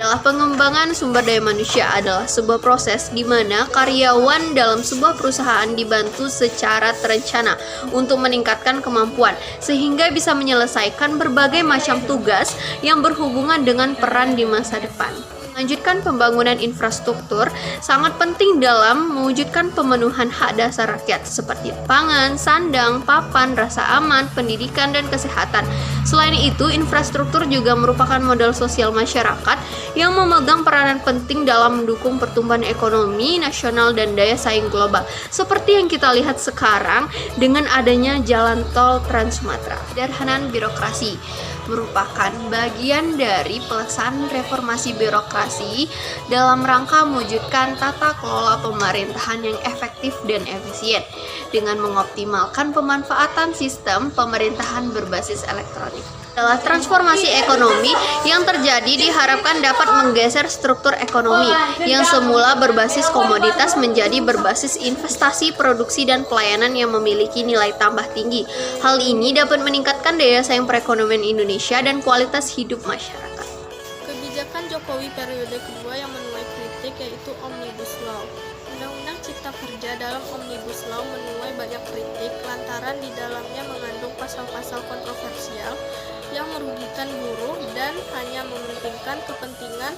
adalah pengembangan sumber daya manusia adalah sebuah proses di mana karyawan dalam sebuah perusahaan dibantu secara terencana untuk meningkatkan kemampuan sehingga bisa menyelesaikan berbagai macam tugas yang berhubungan dengan peran di masa depan. Melanjutkan pembangunan infrastruktur sangat penting dalam mewujudkan pemenuhan hak dasar rakyat seperti pangan, sandang, papan, rasa aman, pendidikan, dan kesehatan. Selain itu, infrastruktur juga merupakan modal sosial masyarakat yang memegang peranan penting dalam mendukung pertumbuhan ekonomi nasional dan daya saing global. Seperti yang kita lihat sekarang dengan adanya jalan tol Trans Sumatera. Sederhanaan birokrasi merupakan bagian dari pelaksanaan reformasi birokrasi dalam rangka mewujudkan tata kelola pemerintahan yang efektif dan efisien dengan mengoptimalkan pemanfaatan sistem pemerintahan berbasis elektronik. Adalah transformasi ekonomi yang terjadi diharapkan dapat menggeser struktur ekonomi yang semula berbasis komoditas menjadi berbasis investasi, produksi, dan pelayanan yang memiliki nilai tambah tinggi. Hal ini dapat meningkatkan daya saing perekonomian Indonesia dan kualitas hidup masyarakat. Kebijakan Jokowi periode kedua yang menuai kritik yaitu Omnibus Law. Undang-undang Cipta Kerja dalam Omnibus Law menuai banyak kritik lantaran di dalamnya mengandung pasal-pasal kontroversial yang merugikan buruh dan hanya mementingkan kepentingan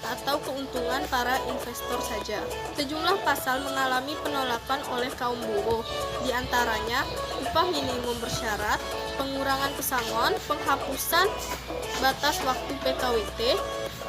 atau keuntungan para investor saja. Sejumlah pasal mengalami penolakan oleh kaum buruh, di antaranya upah minimum bersyarat, pengurangan pesangon, penghapusan batas waktu PKWT,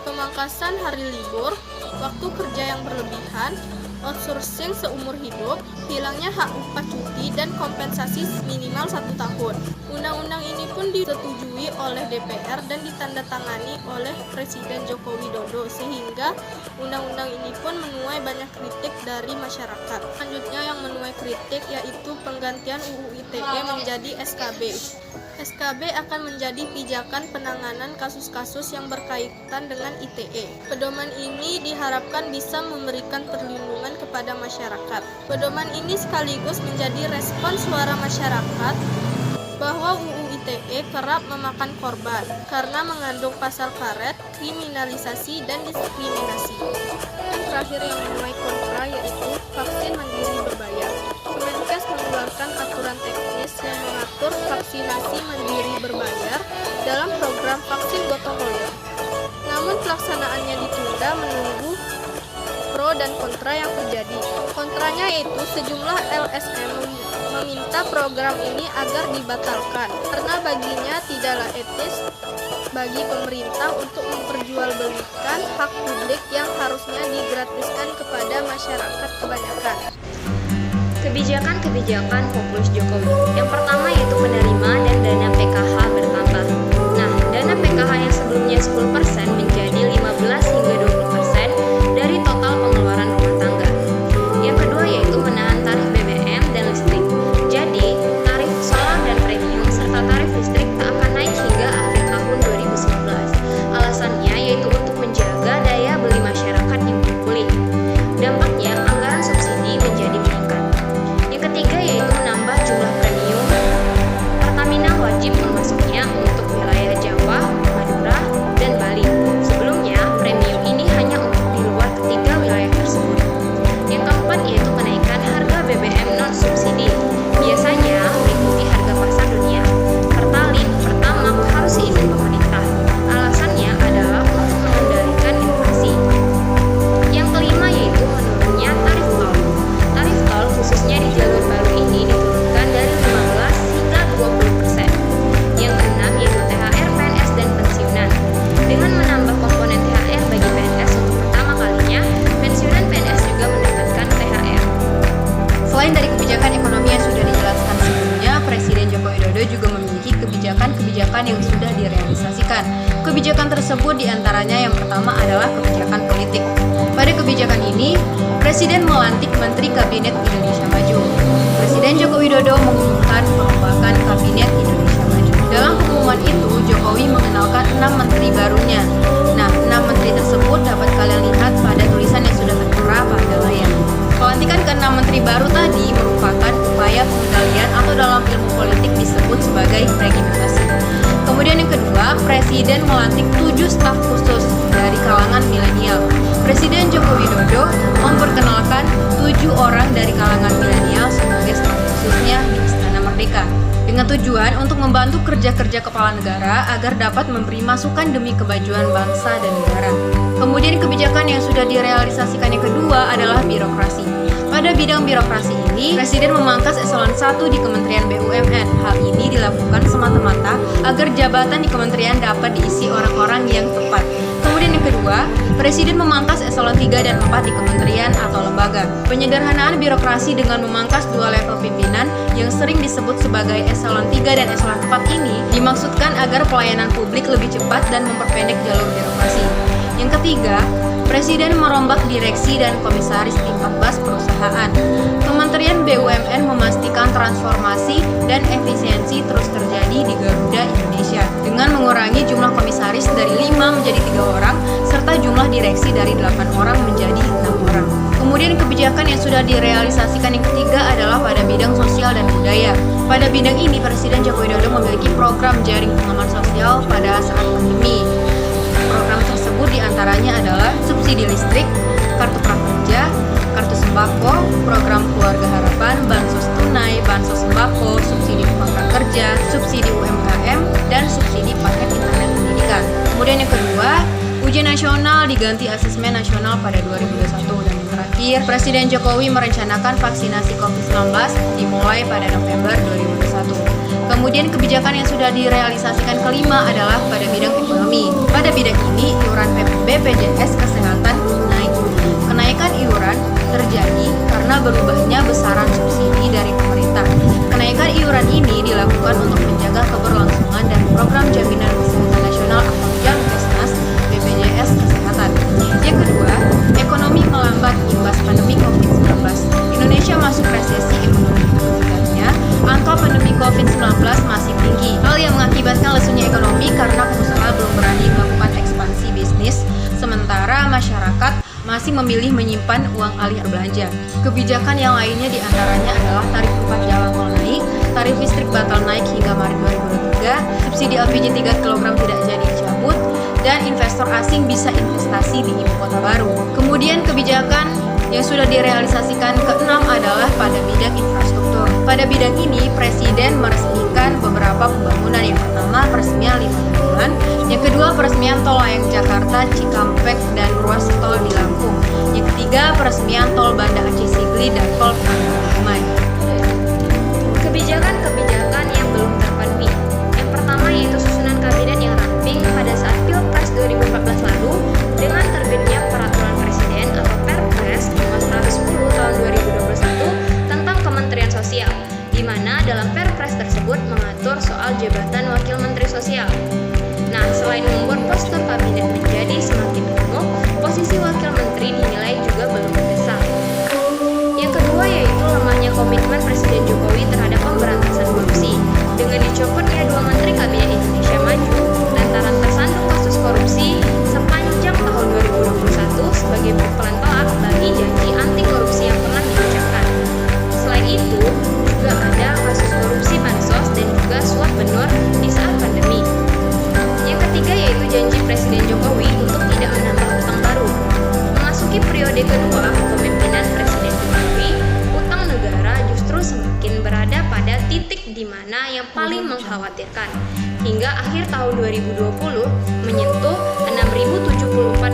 pemangkasan hari libur, waktu kerja yang berlebihan, outsourcing seumur hidup, hilangnya hak upah cuti, dan kompensasi minimal 1 tahun. Undang-undang ini pun disetujui oleh DPR dan ditandatangani oleh Presiden Joko Widodo, sehingga undang-undang ini pun menuai banyak kritik dari masyarakat. Selanjutnya yang menuai kritik yaitu penggantian UU ITE menjadi SKB. SKB akan menjadi pijakan penanganan kasus-kasus yang berkaitan dengan ITE. Pedoman ini diharapkan bisa memberikan perlindungan kepada masyarakat. Pedoman ini sekaligus menjadi respon suara masyarakat bahwa UU ITE kerap memakan korban karena mengandung pasal karet, kriminalisasi, dan diskriminasi. Yang terakhir yang menuai kontra yaitu vaksin mandiri berbayar. Kemenkes mengeluarkan aturan teknis yang mengatur vaksinasi mandiri berbayar dalam program vaksin gotong royong. Namun pelaksanaannya ditunda menunggu pro dan kontra yang terjadi. Kontranya yaitu sejumlah LSM meminta program ini agar dibatalkan karena baginya tidaklah etis bagi pemerintah untuk memperjualbelikan hak publik yang harusnya digratiskan kepada masyarakat kebanyakan. Kebijakan-kebijakan populis Jokowi. Yang pertama yaitu menerima dan dana PKH bertambah. Nah, dana PKH yang sebelumnya 10% menjadi 15 hingga 20% dari total pengeluaran rumah tangga. Yang kedua yaitu menahan tarif BBM dan listrik. Jadi, tarif solar dan premium serta tarif listrik tak akan naik hingga akhir tahun 2019. Alasannya yaitu untuk menjaga daya beli masyarakat yang belum pulih. Dampaknya anggaran subsidi menjadi meningkat. Yang ketiga yaitu menambah jumlah premium. Pertamina wajib memasuknya untuk wilayah Jawa, Madura, dan Bali. Sebelumnya, premium ini hanya untuk di luar ketiga wilayah tersebut. Yang keempat yaitu menaikkan harga BBM non-subsidi. Biasanya mengikuti harga pasar dunia. Pertalite, Pertamax harus izin pemerintah. Alasannya adalah untuk mengendalikan inflasi. Yang kelima yaitu menurunnya tarif tol. Tarif tol khususnya di jalur baru ini diturunkan dari 15 hingga 20%. Yang keenam yaitu THR PNS dan pensiunan. Dengan menambah komponen THR bagi PNS untuk pertama kalinya, pensiunan PNS juga mendapatkan THR. Selain dari kebijakan ekonomi yang sudah dijelaskan sebelumnya, Presiden Joko Widodo juga memiliki kebijakan-kebijakan yang sudah direalisasikan. Kebijakan tersebut diantaranya yang pertama adalah kebijakan politik. Pada kebijakan ini, Presiden melantik Menteri Kabinet Indonesia Maju. Presiden Joko Widodo mengumumkan perombakan Kabinet Indonesia Maju. Dalam pengumuman itu, Jokowi mengenalkan 6 menteri barunya. Nah, 6 menteri tersebut dapat kalian lihat pada tulisan yang sudah tertera pada layar. Pelantikan ke-6 menteri baru tadi merupakan upaya pengendalian atau dalam ilmu politik disebut sebagai regimentasi. Kemudian yang kedua, Presiden melantik 7 staf khusus dari kalangan Joko Widodo memperkenalkan 7 orang dari kalangan milenial sebagai staf khususnya di Istana Merdeka dengan tujuan untuk membantu kerja-kerja kepala negara agar dapat memberi masukan demi kemajuan bangsa dan negara. Kemudian kebijakan yang sudah direalisasikan yang kedua adalah birokrasi. Pada bidang birokrasi ini, Presiden memangkas eselon 1 di Kementerian BUMN. Hal ini dilakukan semata-mata agar jabatan di kementerian dapat diisi orang-orang yang tepat. Kemudian yang kedua, Presiden memangkas eselon 3 dan 4 di kementerian atau lembaga. Penyederhanaan birokrasi dengan memangkas 2 level pimpinan yang sering disebut sebagai eselon 3 dan eselon 4 ini dimaksudkan agar pelayanan publik lebih cepat dan memperpendek jalur birokrasi. Yang ketiga, Presiden merombak direksi dan komisaris tingkat bas perusahaan. Kementerian BUMN memastikan transformasi dan efisiensi terus terjadi di Garuda Indonesia dengan mengurangi jumlah komisaris dari 5 menjadi 3 orang serta jumlah direksi dari 8 orang menjadi 6 orang. Kemudian kebijakan yang sudah direalisasikan yang ketiga adalah pada bidang sosial dan budaya. Pada bidang ini, Presiden Joko Widodo memiliki program jaring pengaman sosial pada saat pandemi. Program tersebut diantaranya adalah subsidi listrik, kartu prakerja, kartu sembako, program keluarga harapan, bansos tunai, bansos sembako, subsidi upah prakerja, subsidi UMKM, dan subsidi paket internet pendidikan. Kemudian yang kedua, ujian nasional diganti asesmen nasional pada 2021. Dan yang terakhir, Presiden Jokowi merencanakan vaksinasi COVID-19 dimulai pada November 2021. Kemudian kebijakan yang sudah direalisasikan kelima adalah pada bidang ekonomi. Pada bidang ini, iuran BPJS Kesehatan naik. Kenaikan iuran terjadi karena berubahnya besaran subsidi dari pemerintah. Kenaikan iuran ini dilakukan untuk menjaga keberlangsungan dan program jaminan kesehatan nasional atau JAMKesnas BPJS Kesehatan. Yang kedua, ekonomi melambat imbas pandemi COVID-19. Indonesia masuk resesi ekonomi. Akibatnya, angka pandemi COVID-19 masih tinggi. Hal yang mengakibatkan lesunya ekonomi karena pengusaha belum berani melakukan ekspansi bisnis, sementara masyarakat masih memilih menyimpan uang alih berbelanja. Kebijakan yang lainnya diantaranya adalah tarif 4 jalan tol naik, tarif listrik batal naik hingga Maret 2023, subsidi LPG 3 kg tidak jadi dicabut, dan investor asing bisa investasi di ibu kota baru. Kemudian kebijakan yang sudah direalisasikan keenam adalah pada bidang infrastruktur. Pada bidang ini, Presiden meresmikan beberapa pembangunan. Yang pertama, peresmian 5 bendungan. Yang kedua, peresmian tol layang Jakarta, Cikampek, dan ruas tol di Lampung. Yang ketiga, peresmian tol Banda Aceh Sigli dan tol Pangkalan. Kebijakan-kebijakan yang belum terpenuhi. Yang pertama yaitu susunan kabinet yang ramping pada saat Pilpres 2014 lalu dengan terbitnya Peraturan Presiden atau Perpres nomor 110 tahun 2021 tentang Kementerian Sosial, di mana dalam Perpres tersebut mengatur soal jabatan Wakil Menteri Sosial. Nah, selain membuat postur kabinet menjadi semakin gemuk, posisi Wakil Menteri dinilai juga belum mendesak. Yang kedua yaitu lemahnya komitmen Presiden Jokowi terhadap pemberantasan korupsi. Dengan dicopotnya 2 Menteri Kabinet Indonesia Maju lantaran tersandung kasus korupsi sepanjang tahun 2021 sebagai pukulan telak bagi janji anti korupsi yang pernah diucapkan. Selain itu, juga ada kasus korupsi bansos dan juga suap benur di saat pandemi. Yang ketiga yaitu janji Presiden Jokowi untuk tidak menambah utang baru. Memasuki periode kedua kepemimpinan Presiden Jokowi, utang negara justru semakin berada pada titik di mana yang paling mengkhawatirkan. Hingga akhir tahun 2020 menyentuh 6.074